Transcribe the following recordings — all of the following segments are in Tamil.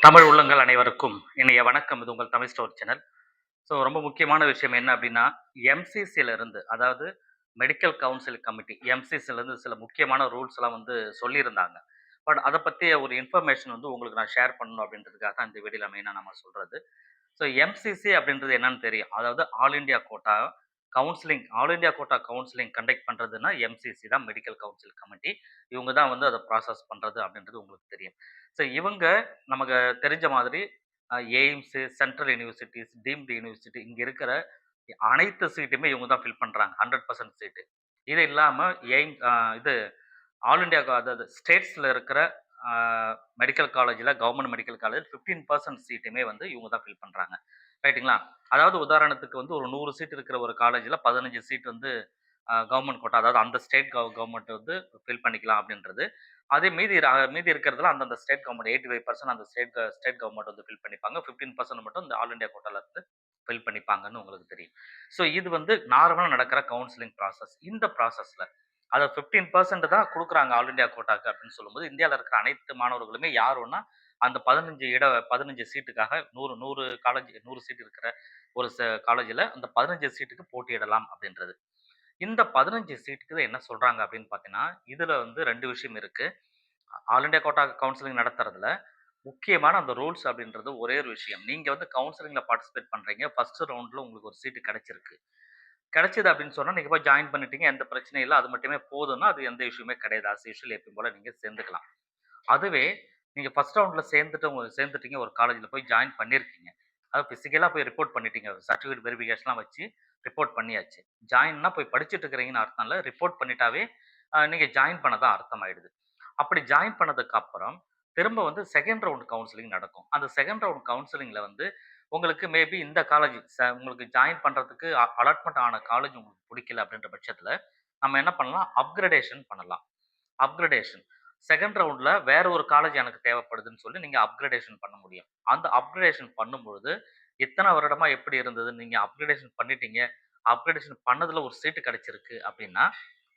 தமிழ் உள்ளங்கள் அனைவருக்கும் இனிய வணக்கம். இது உங்கள் தமிழ் ஸ்டோர் சேனல். ரொம்ப முக்கியமான விஷயம் என்ன அப்படின்னா, எம்சிசில இருந்து அதாவது மெடிக்கல் கவுன்சில் கமிட்டி எம்சிசில இருந்து சில முக்கியமான ரூல்ஸ்லாம் வந்து சொல்லியிருந்தாங்க. பட் அத பத்திய ஒரு இன்ஃபர்மேஷன் வந்து உங்களுக்கு நான் ஷேர் பண்ணணும் அப்படின்றதுக்காக தான் இந்த வீடியோல மெயினா நம்ம சொல்றது. எம்சிசி அப்படின்றது என்னன்னு தெரியும். அதாவது all India quota counselling all India quota counselling conduct பண்றதுன்னா எம்சிசி தான் மெடிக்கல் கவுன்சில் கமிட்டி. இவங்க தான் வந்து அத ப்ராசஸ் பண்றது அப்படின்றது உங்களுக்கு தெரியும். இவங்க நமக்கு தெரிஞ்ச மாதிரி எய்ம்ஸ், சென்ட்ரல் யூனிவர்சிட்டீஸ், டீம்டு யூனிவர்சிட்டி இங்க இருக்கிற அனைத்து சீட்டுமே இவங்க தான் ஃபில் பண்றாங்க. 100% சீட்டு. இது இல்லாம எய்ம் அ இது ஆல் இண்டியா அதாவது ஸ்டேட்ஸ்ல இருக்கிற அ மெடிக்கல் காலேஜ்ல கவர்ன்மென்ட் மெடிக்கல் காலேஜ் 15% சீட்டுமே வந்து இவங்க தான் ஃபில் பண்றாங்க. ரைட்டுங்களா? அதாவது உதாரணத்துக்கு வந்து ஒரு 100 சீட் இருக்கிற ஒரு காலேஜ்ல 15 சீட் வந்து கவர்ன்மென்ட் கோட்டா அதாவது அந்த ஸ்டேட் கவர்ன்மென்ட் வந்து ஃபில் பண்ணிக்கலாம் அப்படின்றது. அதே மீதி இருக்கிறதுல அந்தந்த ஸ்டேட் கவர்ன்மென்ட் 85% அந்த ஸ்டேட் கவர்ன்மென்ட் வந்து ஃபில் பண்ணிப்பாங்க. 15% மட்டும் இந்த ஆல் இண்டியா கோட்டால இருந்து ஃபில் பண்ணிப்பாங்கன்னு உங்களுக்கு தெரியும். இது வந்து நார்மலா நடக்கிற கவுன்சிலிங் ப்ராசஸ். இந்த ப்ராசஸ்ல அத 15% தான் குடுக்குறாங்க ஆல் இண்டியா கோட்டாக்கு அப்படின்னு சொல்லும்போது, இந்தியால இருக்கிற அனைத்து மாணவர்களுமே யார் வேணா அந்த 15 சீட்டுக்காக 100 காலேஜ் 100 சீட் இருக்கிற ஒரு காலேஜ்ல அந்த 15 சீட்டுக்கு போட்டியிடலாம் அப்படின்றது. இந்த 15 சீட்டுக்கு என்ன சொல்றாங்க அப்படின்னு பார்த்தீங்கன்னா, இதுல வந்து 2 விஷயம் இருக்கு. ஆல் இண்டியா கோட்டா கவுன்சிலிங் நடத்துறதுல முக்கியமான அந்த ரூல்ஸ் அப்படின்றது ஒரே ஒரு விஷயம். நீங்க வந்து கவுன்சிலிங்ல பார்ட்டிசிபேட் பண்றீங்க. ஃபர்ஸ்ட் ரவுண்ட்ல உங்களுக்கு ஒரு சீட் கிடைச்சிருக்கு. கிடைச்சது அப்படின்னு சொன்னா, நீங்க போய் ஜாயின் பண்ணிட்டீங்க. எந்த பிரச்சனையும் இல்ல. அது மட்டுமே போதும்னா, அது எந்த இஷ்யூமே கிடையாது. ஆஸ் யூசுவல் எப்பயும் போல நீங்க சேர்ந்துக்கலாம். அதுவே நீங்க ஃபர்ஸ்ட் ரவுண்ட்ல சேர்ந்துட்டீங்க ஒரு காலேஜ்ல போய் ஜாயின் பண்ணியிருக்கீங்க. அதாவது பிசிக்கலா போய் ரிப்போர்ட் பண்ணிட்டீங்க. சர்டிஃபிகேட் வெரிஃபிகேஷன்லாம் வச்சு ரிப்போர்ட் பண்ணியாச்சு. ஜாயின்னா போய் படிச்சுட்டு இருக்கிறீங்கன்னு அர்த்தம் இல்ல. ரிப்போர்ட் பண்ணிட்டாவே நீங்க ஜாயின் பண்ணதா அர்த்தமாயிடுது. அப்படி ஜாயின் பண்ணதுக்கு அப்புறம், திரும்ப வந்து 2ண்ட் ரவுண்ட் கவுன்சிலிங் நடக்கும். அந்த 2ண்ட் ரவுண்ட் கவுன்சிலிங்ல வந்து உங்களுக்கு மேபி இந்த காலேஜ் உங்களுக்கு ஜாயின் பண்றதுக்கு அலாட்மெண்ட் ஆன காலேஜ் உங்களுக்கு புடிக்கல அப்படின்ற பட்சத்தில, நம்ம என்ன பண்ணலாம்? அப்கிரேடேஷன் பண்ணலாம். அப்கிரேடேஷன். 2ண்ட் ரவுண்ட்ல வேற ஒரு காலேஜ் எனக்கு தேவைப்படுதுன்னு சொல்லி நீங்க அப்கிரேடேஷன் பண்ண முடியும். அந்த அப்கிரேடேஷன் பண்ணும்பொழுது, இத்தன வருடமா எப்படி இருந்தது? நீங்க அப்கிரேடேஷன் பண்ணிட்டீங்க. அப்கிரேடேஷன் பண்ணதுல ஒரு சீட் கிடைச்சிருக்கு அப்படின்னா,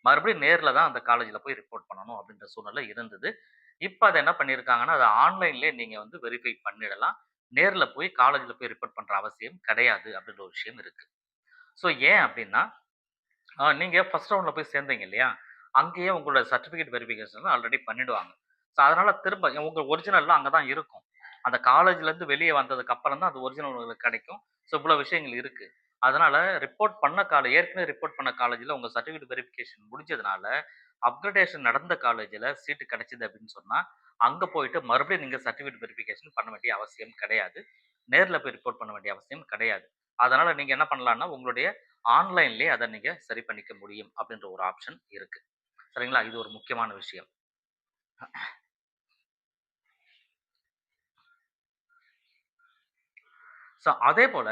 மறுபடியும் நேர்ல தான் அந்த காலேஜ்ல போய் ரிப்போர்ட் பண்ணணும் அப்படின்ற சூழ்நிலை இருந்தது. இப்ப அத என்ன பண்ணியிருக்காங்கன்னா, அத ஆன்லைன்லயே நீங்க வந்து வெரிஃபை பண்ணிடலாம். நேர்ல போய் காலேஜ்ல போய் ரிப்போர்ட் பண்ற அவசியம் கிடையாது அப்படின்ற ஒரு விஷயம் இருக்கு. ஏன் அப்படின்னா, நீங்க ஃபர்ஸ்ட் ரவுண்ட்ல போய் சேர்ந்தீங்க இல்லையா? அங்கேயே உங்களோட சர்டிஃபிகேட் வெரிஃபிகேஷன் ஆல்ரெடி பண்ணிடுவாங்க. அதனால திரும்ப உங்க ஒரிஜினல்லாம் அங்க தான் இருக்கும். அந்த காலேஜ்லேருந்து வெளிய வந்ததுக்கு அப்புறம் தான் அது ஒரிஜினல் உங்களுக்கு கிடைக்கும். இவ்வளோ விஷயங்கள் இருக்கு. அதனால ஏற்கனவே ரிப்போர்ட் பண்ண காலேஜ்ல உங்க சர்டிஃபிகேட் வெரிஃபிகேஷன் முடிஞ்சதுனால, அப்கிரேடேஷன் நடந்த காலேஜ்ல சீட் கிடைச்சது அப்படின்னு சொன்னா, அங்க போயிட்டு மறுபடியும் நீங்க சர்டிஃபிகேட் வெரிஃபிகேஷன் பண்ண வேண்டிய அவசியம் கிடையாது. நேர்ல போய் ரிப்போர்ட் பண்ண வேண்டிய அவசியம் கிடையாது. அதனால நீங்க என்ன பண்ணலாம்னா, உங்களுடைய ஆன்லைன்லயே அத நீங்க சரி பண்ணிக்க முடியும் அப்படின்ற ஒரு ஆப்ஷன் இருக்கு. சரிங்களா? இது ஒரு முக்கியமான விஷயம். அதேபோல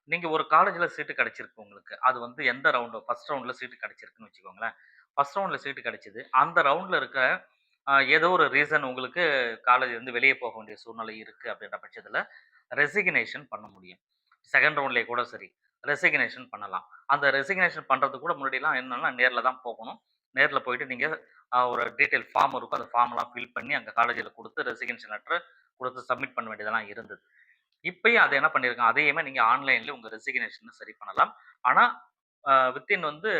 நீங்க ஒரு காலேஜ்ல சீட்டு கிடைச்சிருக்கு உங்களுக்கு. அது வந்து எந்த ரவுண்டு ஃபர்ஸ்ட் ரவுண்ட்ல சீட்டு கிடைச்சிருக்குன்னு வச்சுக்கோங்களேன். ஃபர்ஸ்ட் ரவுண்ட்ல சீட்டு கிடைச்சது. அந்த ரவுண்ட்ல இருக்க ஏதோ ஒரு ரீசன் உங்களுக்கு காலேஜ்ல இருந்து வெளிய போக வேண்டிய சூழ்நிலை இருக்கு அப்படின்ற பட்சத்தில, ரெசிக்னேஷன் பண்ண முடியும். 2ண்ட் ரவுண்ட்லயே கூட சரி. ரெசிக்னேஷன் பண்ணலாம். அந்த ரெசிக்னேஷன் பண்றதுக்கு கூட முன்னாடிலாம் என்னன்னா நேர்ல தான் போகணும். நேர்ல போயிட்டு நீங்க ஒரு டீட்டெயில் ஃபார்ம் இருக்கும். அந்த ஃபார்ம்லாம் ஃபில் பண்ணி அங்க காலேஜ்ல குடுத்து ரெசிக்னேஷன் லெட்டர் குடுத்து சப்மிட் பண்ண வேண்டியதெல்லாம் இருந்தது. இப்பயும் அத என்ன பண்ணியிருக்காங்க, அதையுமே நீங்க ஆன்லைன்ல உங்க ரெசிக்னேஷன சரி பண்ணலாம். ஆனா, வித்தின் வந்து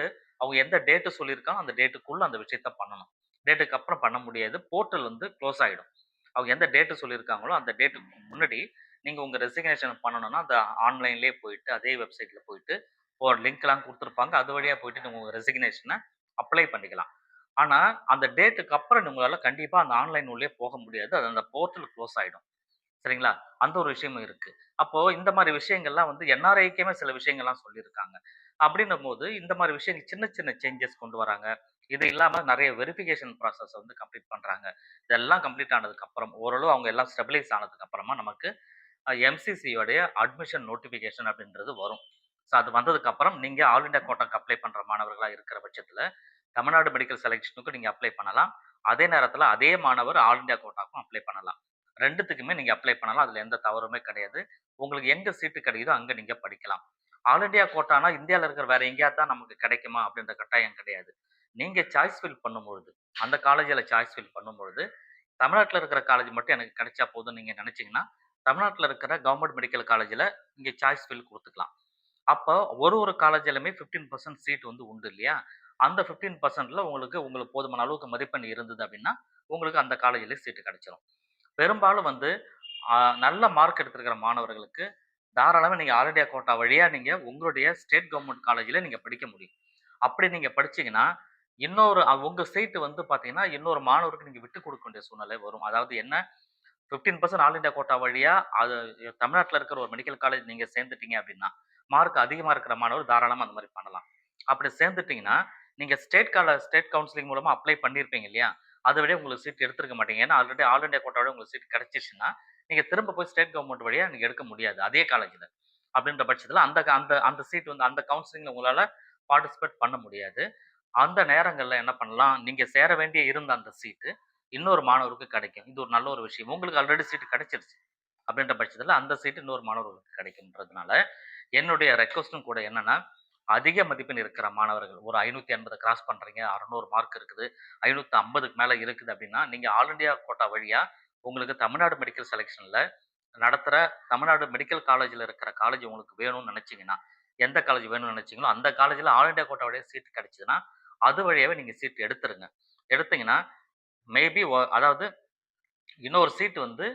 அவங்க எந்த டேட் சொல்லியிருக்காங்க, அந்த டேட்டுக்குள்ள அந்த விஷயத்த பண்ணணும். டேட்டுக்கு அப்புறம் பண்ண முடியாது. போர்ட்டல் வந்து குளோஸ் ஆயிடும். அவங்க எந்த டேட் சொல்லியிருக்காங்களோ, அந்த டேட்டுக்கு முன்னாடி நீங்க உங்க ரெசிக்னேஷன் பண்ணணும்னா, அந்த ஆன்லைன்லயே போயிட்டு, அதே வெப்சைட்ல போயிட்டு, ஒரு லிங்க்லாம் குடுத்துருப்பாங்க. அது வழியா போயிட்டு நீங்க உங்க ரெசிக்னேஷன அப்ளை பண்ணிக்கலாம். ஆனா, அந்த டேட்டுக்கு அப்புறம் உங்களால கண்டிப்பா அந்த ஆன்லைன் உள்ளயே போக முடியாது. அது அந்த போர்ட்டல் குளோஸ் ஆயிடும். சரிங்களா? அந்த ஒரு விஷயமும் இருக்கு. அப்போ இந்த மாரி விஷயங்கள்லாம் வந்து என்ஆர்ஐக்குமே சில விஷயங்கள்லாம் சொல்லியிருக்காங்க. அப்படின்னும்போது இந்த மாரி விஷயங்கள் சின்ன சின்ன சேஞ்சஸ் கொண்டு வராங்க. இது இல்லாம நெறைய வெரிஃபிகேஷன் ப்ராசஸ் வந்து கம்ப்ளீட் பண்றாங்க. இதெல்லாம் கம்ப்ளீட் ஆனதுக்கு அப்புறம், ஓரளவு அவங்க எல்லாம் ஸ்டெபிலைஸ் ஆனதுக்கு அப்புறமா நமக்கு எம்சிசி உடைய அட்மிஷன் நோட்டிஃபிகேஷன் அப்படின்றது வரும். அது வந்ததுக்கு அப்புறம் நீங்க ஆல் இண்டியா கோட்டாக்கு அப்ளை பண்ற மாணவர்களா இருக்கிற பட்சத்தில, தமிழ்நாடு மெடிக்கல் செலக்ஷனுக்கும் நீங்க அப்ளை பண்ணலாம். அதே நேரத்தில அதே மாணவர் ஆல் இண்டியா கோட்டாக்கும் அப்ளை பண்ணலாம். 2த்துக்குமே நீங்க அப்ளை பண்ணலாம். அதுல எந்த தவறுமே கிடையாது. உங்களுக்கு எங்க சீட்டு கிடைக்குதோ அங்க நீங்க படிக்கலாம். ஆல் இண்டியா கோட்டானா இந்தியால இருக்கிற வேற எங்கேயாவது தான் நமக்கு கிடைக்குமா அப்படின்ற கட்டாயம் கிடையாது. நீங்க சாய்ஸ் ஃபில் பண்ணும்பொழுது, அந்த காலேஜ்ல சாய்ஸ் ஃபில் பண்ணும்பொழுது, தமிழ்நாட்டுல இருக்கிற காலேஜ் மட்டும் எனக்கு கிடைச்சா போதும்னு நீங்க நினைச்சீங்கன்னா, தமிழ்நாட்டுல இருக்கிற கவர்ன்மெண்ட் மெடிக்கல் காலேஜ்ல நீங்க சாய்ஸ் ஃபில் குடுத்துக்கலாம். அப்போ ஒரு காலேஜ்லயுமே 15% சீட் வந்து உண்டு இல்லையா? அந்த 15%ல உங்களுக்கு உங்களுக்கு போதுமான அளவுக்கு மதிப்பெண் இருந்தது அப்படின்னா, உங்களுக்கு அந்த காலேஜ்லயே சீட் கிடைச்சிரும். பெரும்பாலும் வந்து அ நல்ல மார்க் எடுத்திருக்கிற மாணவர்களுக்கு தாராளமா நீங்க ஆல் இண்டியா கோட்டா வழியா நீங்க உங்களுடைய ஸ்டேட் கவர்ன்மெண்ட் காலேஜ்ல நீங்க படிக்க முடியும். அப்படி நீங்க படிச்சீங்கன்னா, இன்னொரு உங்க சீட் வந்து பார்த்தீங்கன்னா, இன்னொரு மாணவருக்கு நீங்க விட்டுக் குடுக்க வேண்டிய சூழ்நிலை வரும். அதாவது என்ன 15% ஆல் இண்டியா கோட்டா வழியா அது தமிழ்நாட்டுல இருக்கிற ஒரு மெடிக்கல் காலேஜ் நீங்க சேர்ந்துட்டீங்க அப்படின்னா, மார்க் அதிகமா இருக்கிற மாணவர் தாராளமா அந்த மாரி பண்ணலாம். அப்படி சேர்ந்துட்டீங்கன்னா, நீங்க ஸ்டேட் கவுன்சிலிங் மூலமா அப்ளை பண்ணியிருப்பீங்க இல்லையா? அத விட உங்களுக்கு சீட் எடுத்திருக்க மாட்டீங்க. ஏன்னா ஆல்ரெடி ஆல் இண்டியா கோட்டாவோட உங்களுக்கு சீட் கிடைச்சிருச்சுன்னா, நீங்க திரும்ப போய் ஸ்டேட் கவர்ன்மெண்ட் வழியா நீங்க எடுக்க முடியாது. அதே காலேஜ்ல. அப்படின்ற பட்சத்தில அந்த அந்த அந்த சீட் வந்து அந்த கவுன்சிலிங்ல உங்களால பார்ட்டிசிபேட் பண்ண முடியாது. அந்த நேரங்கள்ல என்ன பண்ணலாம், நீங்க சேர வேண்டிய இருந்த அந்த சீட்டு, இன்னொரு மாணவருக்கு கிடைக்கும். இது ஒரு நல்ல ஒரு விஷயம். உங்களுக்கு ஆல்ரெடி சீட் கிடைச்சிருச்சு. அப்படின்ற பட்சத்தில அந்த சீட் இன்னொரு மாணவர்களுக்கு கிடைக்கும்ன்றதுனால, என்னுடைய ரெக்வெஸ்டும் கூட என்னன்னா, அதிக மதிப்பெண் இருக்கிற மாணவர்கள் ஒரு 580 கிராஸ் பண்றீங்க, 600 மார்க் இருக்குது, 550க்கு மேல இருக்குது அப்படின்னா, நீங்க ஆல் இண்டியா கோட்டா வழியா உங்களுக்கு தமிழ்நாடு மெடிக்கல் செலக்ஷன்ல நடத்துற தமிழ்நாடு மெடிக்கல் காலேஜ்ல இருக்கிற காலேஜ் உங்களுக்கு வேணும்னு நினைச்சீங்கன்னா, எந்த காலேஜ் வேணும்னு நினைச்சீங்களோ, அந்த காலேஜ்ல ஆல் இண்டியா கோட்டா வழியா சீட் கிடைச்சதுன்னா, அது வழியாவே நீங்க சீட் எடுத்துருங்க. எடுத்தீங்கன்னா, மேபி அதாவது இன்னொரு சீட் வந்து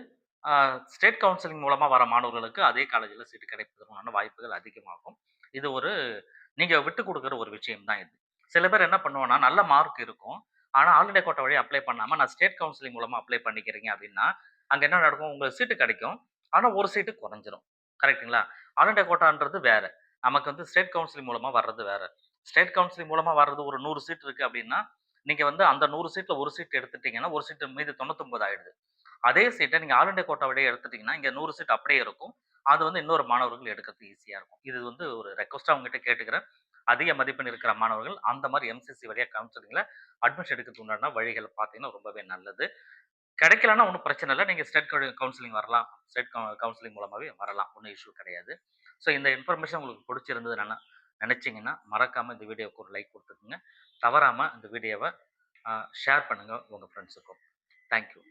அ ஸ்டேட் கவுன்சிலிங் மூலமா வர மாணவர்களுக்கு அதே காலேஜ்ல சீட் கிடைப்பதற்கான வாய்ப்புகள் அதிகமாகும். இது ஒரு நீங்க விட்டுக் குடுக்குற ஒரு விஷயம் தான் இது. சில பேர் என்ன பண்ணுவோம்னா, நல்ல மார்க் இருக்கும். ஆனா, ஆல் இண்டியா கோட்டா வழியா அப்ளை பண்ணாம, நான் ஸ்டேட் கவுன்சிலிங் மூலமா அப்ளை பண்ணிக்கிறேங்க அப்டின்னா, அங்க என்ன நடக்கும்? உங்களுக்கு சீட்டு கிடைக்கும். ஆனா, ஒரு சீட்டு குறைஞ்சிரும். கரெக்ட்டுங்களா? ஆல் இண்டியா கோட்டான்றது வேற. நமக்கு வந்து ஸ்டேட் கவுன்சிலிங் மூலமா வர்றது வேற. ஸ்டேட் கவுன்சிலிங் மூலமா வர்றது ஒரு 100 சீட் இருக்கு அப்டின்னா, நீங்க வந்து அந்த 100 சீட்ல 1 சீட் எடுத்துட்டீங்கன்னா, 1 சீட்டு மீதி 99 ஆயிடுது. அதே சீட்ட நீங்க ஆல் இண்டியா கோட்டா வழியா எடுத்துட்டீங்கன்னா, இங்க 100 சீட் அப்படியே இருக்கும். அது வந்து இன்னொரு மாணவர்கள் எடுக்கறதுக்கு ஈஸியா இருக்கும். இது வந்து ஒரு ரெக்வெஸ்ட்டா உங்ககிட்ட கேட்டுக்கிறேன். அதிக மதிப்பெண் இருக்கிற மாணவர்கள் அந்த மாரி எம்சிசி வழியா கவுன்சிலிங்ல அட்மிஷன் எடுக்கிறதுக்கு உண்டான வழிகள் பார்த்தீங்கன்னா ரொம்பவே நல்லது. கிடைக்கலன்னா ஒண்ணும் பிரச்சனை இல்ல. நீங்க ஸ்டேட் கவுன்சிலிங் வரலாம். ஸ்டேட் கவுன்சிலிங் மூலமாவே வரலாம். ஒண்ணும் இஷ்யூ கிடையாது. ஸோ இந்த இன்ஃபர்மேஷன் உங்களுக்கு புடிச்சிருந்ததுன்னா நினைச்சீங்கன்னா, மறக்காம இந்த வீடியோவுக்கு ஒரு லைக் குடுத்துக்கங்க. தவறாம இந்த வீடியோவ ஷேர் பண்ணுங்க உங்க ஃப்ரெண்ட்ஸுக்கும். Thank you.